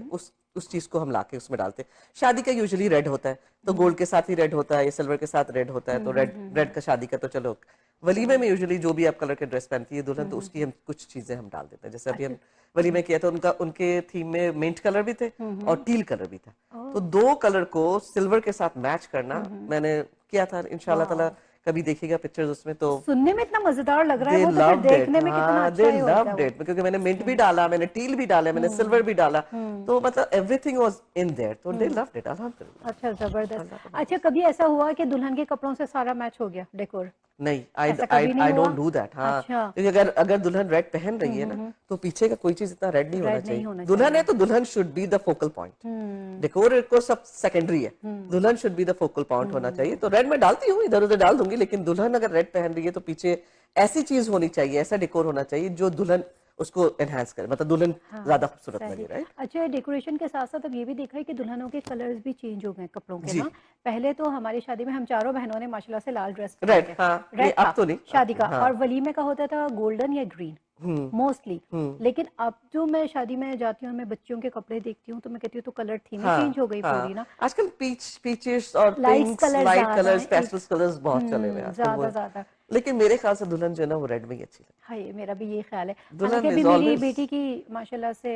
उस चीज को हम लाके उसमें डालते हैं। शादी का यूजुअली रेड होता है, तो गोल्ड के साथ ही रेड होता है, या सिल्वर के साथ रेड होता है, तो रेड रेड का शादी का तो चलो। वलीमे में यूजुअली जो भी आप कलर के ड्रेस पहनती है दुल्हन, तो उसकी हम कुछ चीजें हम डाल देते हैं। जैसे अभी अच्छा। हम वलीमे किया था, उनका, उनके थीम में मिंट कलर भी थे और टील कलर भी था। तो ओह। दो कलर को सिल्वर के साथ मैच करना मैंने किया था। इंशाल्लाह ताला वाह, कभी देखिएगा पिक्चर्स उसमें, तो सुनने में इतना मजेदार लग रहा है, दे वो तो फिर लव्ड इट। देखने में कितना हाँ अच्छा दे ही होता है लव्ड वो। इट, क्योंकि मैंने मिंट भी डाला, मैंने टील भी डाला, मैंने सिल्वर भी डाला, तो मतलब एवरीथिंग वाज इन देयर, तो दे लव्ड इट अल्हम्दुलिल्लाह। अच्छा, जबरदस्त। अल्लाह का अच्छा, बंदा। कभी ऐसा हुआ कि दुल्हन के कपड़ों से सारा मैच हो गया डेकोर? नहीं, आई ऐसा आई कभी नहीं आई हुआ? Don't do that. हाँ, अच्छा। क्योंकि अगर अगर दुल्हन रेड पहन रही है ना, तो पीछे का कोई चीज इतना रेड नहीं होना रेड नहीं चाहिए। होना दुल्हन है चाहिए। तो दुल्हन should be the focal point. Hmm. Decor को सब सेकेंडरी है, दुल्हन should be the focal point होना चाहिए। तो रेड मैं डालती हूँ, इधर उधर डाल दूंगी, लेकिन दुल्हन अगर रेड पहन रही है तो पीछे ऐसी चीज होनी चाहिए, ऐसा डेकोर होना चाहिए जो दुल्हन उसको एनहांस करे, मतलब दुल्हन हाँ, ज्यादा खूबसूरत सही। लगे, राइट। अच्छा, डेकोरेशन के साथ साथ अब ये भी देखा है कि दुल्हनों के कलर्स भी चेंज हो गए कपड़ों के जी। ना। पहले तो हमारी शादी में हम चारों बहनों ने माशाल्लाह से लाल ड्रेस पहने रेड, थे। हाँ नहीं रेड अब था तो नहीं, अब शादी नहीं, का, हाँ। और वलीमे का होता था गोल्डन या ग्रीन मोस्टली। लेकिन अब जो मैं शादी में जाती हूँ, मैं बच्चियों के कपड़े देखती हूँ, तो मैं कहती हूँ तो कलर थीमें चेंज हाँ हो गई पूरी हाँ, ना। आजकल पीचेस और लाइट्स पिंक्स, कलर लाइट ज्यादा कलर्स, हैं पेस्टल कलर्स बहुत चले हुए हैं आजकल वो ज्यादा है। ज्यादा। लेकिन मेरे ख्याल से दुल्हन जो है ना वो रेड में ही अच्छी लगती हाँ, ये मेरा भी ये ख्याल है। है। हालांकि दुल्हन अभी इज मेरी ऑलवेज, बेटी की माशाल्लाह से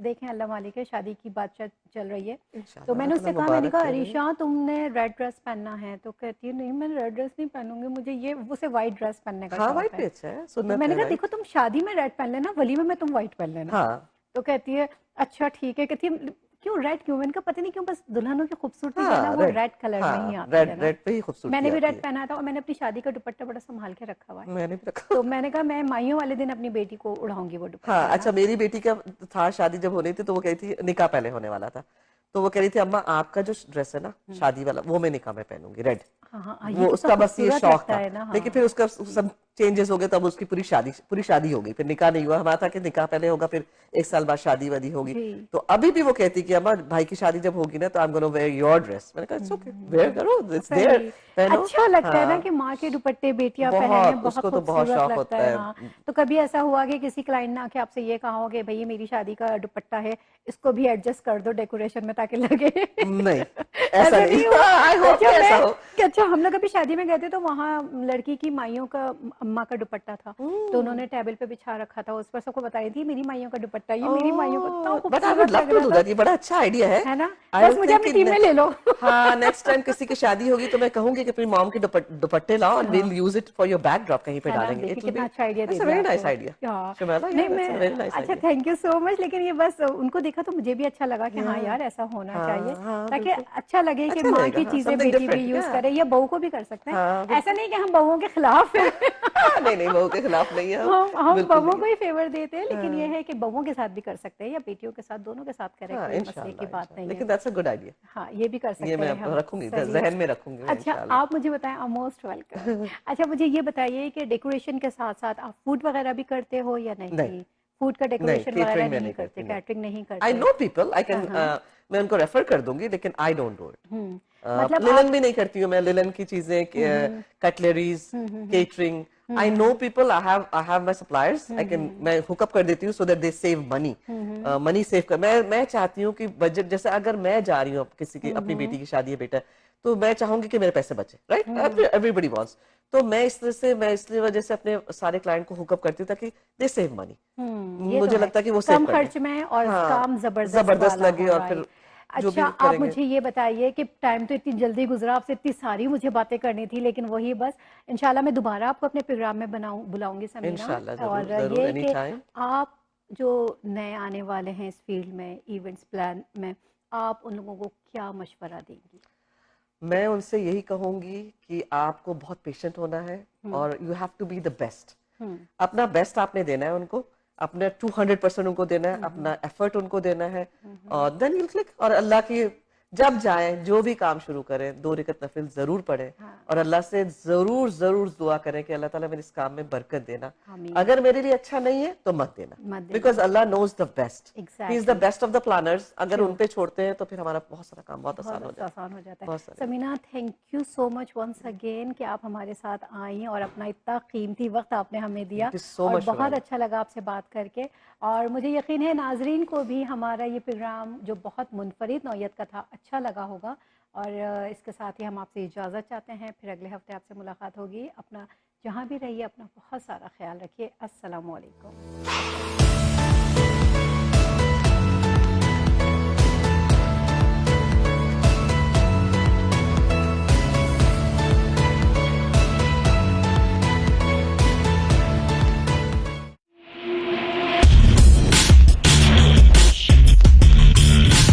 देखें अल्लाह मालिक है, शादी की बात चल रही है। तो इंशाल्लाह मैंने अल्लाह ताला उससे कहा, मैंने मुबारक कहा करे। अरीशा तुमने रेड ड्रेस पहनना है? तो कहती है नहीं, मैं रेड ड्रेस नहीं पहनूंगी, मुझे ये, उसे वाइट ड्रेस पहनने का हाँ शौक वाइट है। भी अच्छा है, तो सुन्नत मैंने है, कहा देखो, राइट। तुम शादी में रेड पहन लेना, वलीमे में तुम वाइट पहन लेना। हाँ तो कहती है अच्छा ठीक है। कहती है क्यों रेड क्यों? मैंने कहा पता नहीं क्यों, बस दुल्हनों की खूबसूरती जो है ना हाँ वो रेड, रेड कलर में ही हाँ आती है रेड, ना। रेड पे ही खूबसूरती मैंने भी आती रेड है। पहना था, और मैंने अपनी शादी का दुपट्टा बड़ा संभाल के रखा हुआ है। मैंने भी रखा। तो मैंने कहा मैं माइयों वाले दिन अपनी बेटी को उड़ाऊंगी वो हाँ दुपट्टा, है अच्छा, ना। मेरी बेटी का था शादी जब होनी थी, तो वो कही थी, निकाह पहले होने वाला था, तो वो कह रही थी अम्मा आपका जो ड्रेस है ना शादी वाला वो मैं निकाह में पहनूंगी रेड। हाँ, ये वो कितना उसका बस ये खूबसूरत शौक लगता था। है ना। लेकिन हाँ। फिर उसका सब चेंजेस हो गए, तब उसकी पूरी शादी हो गई, फिर निकाह नहीं हुआ। हमारा था कि निकाह पहले होगा, फिर 1 साल बाद शादी वादी होगी। जी। तो अभी भी वो कहती कि अम्मा भाई की शादी जब होगी ना तो I am gonna wear your dress. मैंने कहा इट्स ओके, वेयर करो, इट्स देयर, सही। पहनो। अच्छा लगता है ना कि हाँ, माँ के दुपट्टे बेटियां पहने, बहुत, बहुत उसको तो बहुत खूबसूरत शौक लगता होता है। है। हाँ। तो कभी ऐसा हुआ कि किसी क्लाइंट ने आके आपसे ये कहा हो कि भई ये मेरी शादी का दुपट्टा है, इसको भी एडजस्ट कर दो डेकोरेशन में ताकि लगे? नहीं, ऐसा ऐसा नहीं। नहीं हुआ? आई होप कि अच्छा ऐसा मैं हो। कि अच्छा हम लोग अभी शादी में गए थे तो वहाँ लड़की की माइयों का अम्मा का दुपट्टा था, तो हम्म। उन्होंने टेबल पे बिछा रखा था, उस पर सबको बता रही थी मेरी माइयों का दुपट्टा, ये मेरी माइयों का, इतना ओह, बट आई वुड खूबसूरत लव लग टू रहा डू था। दैट। ये बड़ा अच्छा आइडिया है। है ना? आई बस विल मुझे थिंक अपनी टीम में ले लो। हाँ, नेक्स्ट टाइम किसी की शादी होगी तो मैं कहूंगी कि अपनी मॉम के दुपट्टे लाओ एंड वील हाँ। Use it for your backdrop, कहीं पे है ना? डालेंगे। देखिए इट विल बी, कितना अच्छा आइडिया दे दैट्स अ दिया वेरी आपको। Nice idea. हाँ। शुमेला, या नहीं दैट्स अ मैं वेरी नाइस अच्छा idea. Thank you so much, लेकिन ये बस उनको देखा तो मुझे भी अच्छा लगा कि या, हाँ यार ऐसा होना चाहिए, हाँ हाँ, ताकि बिल्कुल अच्छा लगे कि अच्छा माँ लगेगा। की हाँ, चीज़ें समथिंग बेटी भी डिफरेंट, यूज़ या, करे या बहू को भी कर सकते हैं। हाँ ऐसा बिल्कुल। नहीं कि हम बहुओं के खिलाफ हैं। नहीं नहीं, बहू के खिलाफ नहीं है हम, हम बिल्कुल बहुओं नहीं को है। ही फेवर देते हैं, लेकिन ये हाँ है कि बहुओं के साथ भी कर सकते हैं या बेटियों के साथ, दोनों के साथ करें, हाँ, कोई मसले की इंशाल्लाह बात इंशाल्लाह, नहीं है। लेकिन दैट्स अ गुड आइडिया। हाँ, ये भी कर ये सकते मैं हैं हम। रखूंगी, सही। जहन में रखूंगी मैं अच्छा इंशाल्लाह। आप मुझे बताएं, मोस्ट वेलकम। अच्छा मुझे ये बताइए कि डेकोरेशन के साथ साथ आप फूड वगैरह भी करते हो या नहीं नहीं? फूड का नहीं, डेकोरेशन वगैरह केटरिंग में नहीं नहीं करते, करती, नहीं। कैटरिंग नहीं आई करते? नो पीपल, आई हाँ कैन, हाँ। मैं उनको रेफर कर दूंगी, लेकिन I don't do hmm. It. मतलब लिलन आप। भी नहीं करती हूँ मैं, लिलन की चीजें, hmm cutleries, hmm catering. I know hmm people, I have my suppliers, I can, hmm मैं हुकअप कर देती हूँ so that they save money. Hmm money save कर, मैं चाहती हूँ कि बजट, जैसे अगर मैं जा रही हूँ किसी की, अपनी हम्म बेटी की शादी है बेटा, तो मैं चाहूंगी कि मेरे पैसे बचे, राइट? हम्म एवरीबडी वांट्स। तो मैं इस तरह से, मैं इसलिए वजह से अपने सारे क्लाइंट को हुकअप करती हूँ ताकि दे सेव मनी। ये तो मुझे है। लगता है कि वो सेव कम कर दें। खर्च में और हाँ, काम जबरदस्त जबरदस्त वाला लगे, हो, और राइट। फिर जो अच्छा भी आप करेंगे। मुझे ये बताइए कि टाइम तो इतनी जल्दी गुजरा, आपसे इतनी सारी मुझे बातें करनी थी, लेकिन वही बस इंशाल्लाह मैं दोबारा आपको अपने प्रोग्राम में बुलाऊंगी समीना। इंशाल्लाह, जरूर और जरूर, ये एनी कि टाइम। आप जो नए आने वाले हैं इस फील्ड में, इवेंट्स प्लान में, आप उन लोगों को क्या मशवरा देंगी? मैं उनसे यही कहूंगी कि आपको बहुत पेशेंट होना है, हम्म और you have to be the best. Hmm अपना बेस्ट आपने देना है उनको, अपना 200% उनको देना है, हम्म अपना एफर्ट उनको देना है। हम्म और देन यू क्लिक, और अल्लाह की, जब जाएं जो भी काम शुरू करें 2 रकत नफिल जरूर पढ़ें, हाँ। और अल्लाह से जरूर जरूर दुआ करें कि अल्लाह ताला मेरे इस काम में बरकत देना। आमीन। अगर मेरे लिए अच्छा नहीं है तो मत देना, मत बिकॉज देना। अल्लाह knows the best. He is the exactly. Best of the planners. अगर ट्रू। उन पे छोड़ते हैं तो फिर हमारा बहुत सारा काम बहुत बहुत आसान हो जाता आसान हो जाता है, है। बहुत सारे हो Sameena thank you so much once again कि आप हमारे साथ आई और अपना इतना कीमती वक्त आपने हमें जाते। दिया, थैंक यू सो और मच बहुत शुमाला। अच्छा लगा आपसे बात करके। और मुझे यकीन है नाजरीन को भी हमारा ये प्रोग्राम जो बहुत मुनफरिद नौयत का था अच्छा लगा होगा। और इसके साथ ही हम आपसे इजाज़त चाहते हैं, फिर अगले हफ्ते आपसे मुलाकात होगी। अपना जहाँ भी रहिए अपना बहुत सारा ख्याल रखिए। अस्सलाम वालेकुम।